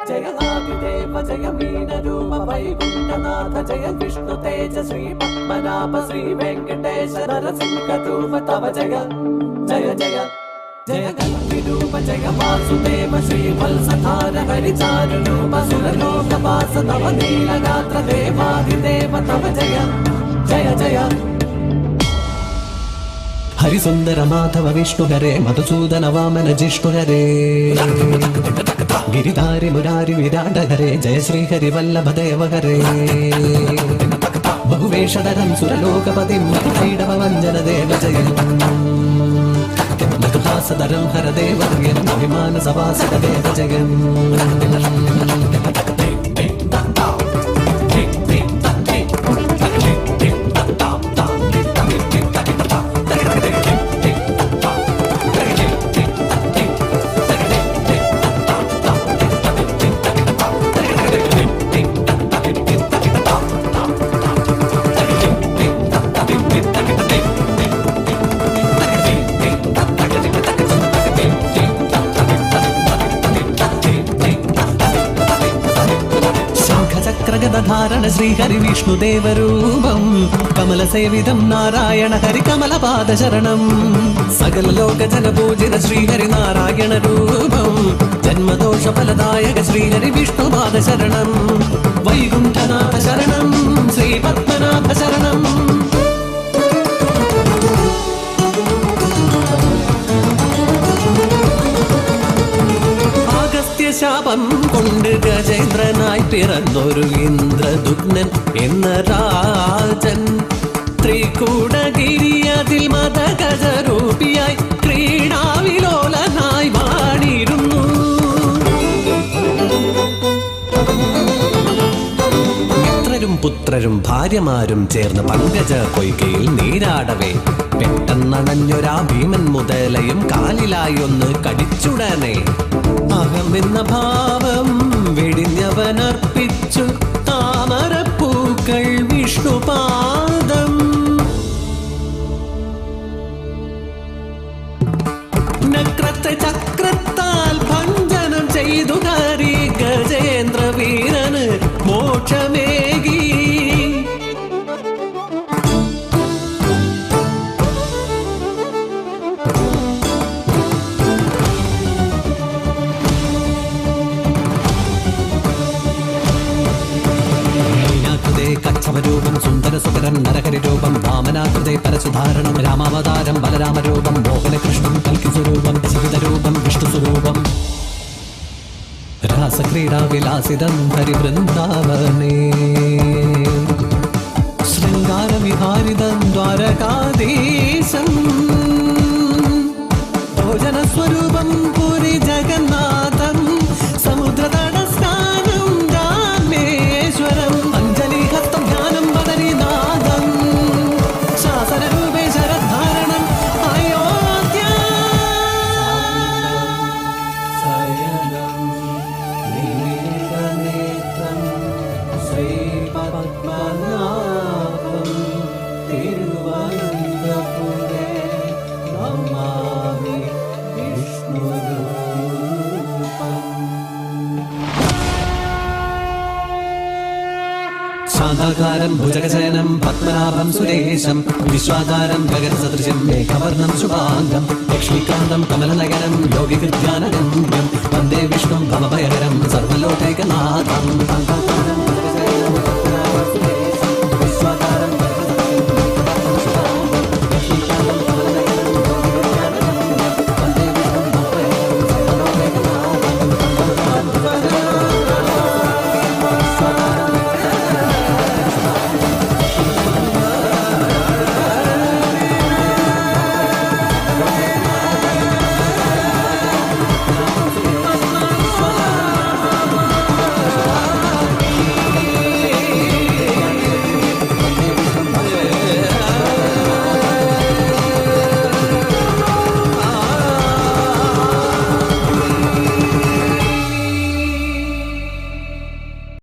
जय आदिदेव जय मीनरूप वैकुण्ठनाथ जय विष्णु तेज श्री पद्मनाभ श्री वेंकटेश नरसिंहरूप तव जय जय जय जय कल्पिरूप जय वासुदेव श्री वत्सधार हरिचारुरूप सुरलोकवास तव नीलगात्र देवादिदेव तव जय जय जय हरिसुंदर माधव विष्णु हरे मधुसूदन वामन जिष्णु हरे गिरिधारी मुरारी विराट हरे जय श्री हरि वल्लभ देव हरे बहुवेषधरं सुरलोकपतिं मधुकैडववञ्जन देव जय मधुहासधरं हरदेवर्यं अभिमानसवासित देव जय धारण श्री हरि विष्णुदेव रूपं कमल सेविदं नारायण हरि कमल पाद शरणं सकल लोक जन पूजित श्री हरि नारायण रूपं जन्मदोष फलदायक श्री हरि विष्णु पाद शरणं वैकुण्ठनाथ शरणं श्री पद्मनाभ शरणं ശാപം കൊണ്ട് ഗജേന്ദ്രനായി പിറന്നൊരു ഇന്ദ്രദുഗ്നൻ എന്ന രാജൻ ത്രികൂടഗിരി അതിൽ മദഗജരൂപിയായി ക്രീഡാവിലോലനായി വാണിരുന്നു മിത്രരും പുത്രരും ഭാര്യമാരും ചേർന്ന് പങ്കജ പൊയ്കയിൽ നീരാടവേ പെട്ടെന്നണഞ്ഞൊരാ ഭീമൻ മുതലയും കാലിലായി ഒന്ന് കടിച്ചുടനെ അഹമെന്ന ഭാവം വെടിഞ്ഞവനർപ്പിച്ചു താമരപ്പൂക്കൾ വിഷ്ണുപാദം നക്രത്തെ ചക്രത്താൽ ഭഞ്ജനം ചെയ്തു ഹരി ഗജേന്ദ്ര വീരന് മോക്ഷമേകി കച്ഛവരൂപം സുന്ദര സുതരൻ നരഹരി രൂപം വാമനാകൃതേ പരസുധാരണം രാമാവതാരം ബലരാമരൂപം മോഹനകൃഷ്ണൻ കൽക്കിസ്വരൂപം ശിവിതരൂപം വിഷ്ണുസ്വരൂപം രാസക്രീഡാ വിലാസിതം ഹരിവൃന്ദാവനേ ശൃംഗാരവിഹാരിതം ദ്വാരകാധീശം ഭോജനസ്വരൂപം പുരി ജഗന്നാഥം സമുദ്രതടസ്ഥാനം രാമേശ്വരം शान्ताकारं भुजगशयनं पद्मनाभं सुरेशं विश्वाधारं गगनसदृशं मेघवर्णं शुभाङ्गं लक्ष्मीकान्तं कमलनयनं योगिकृत्यानगम्यं वन्दे विष्णुं भवभयहरं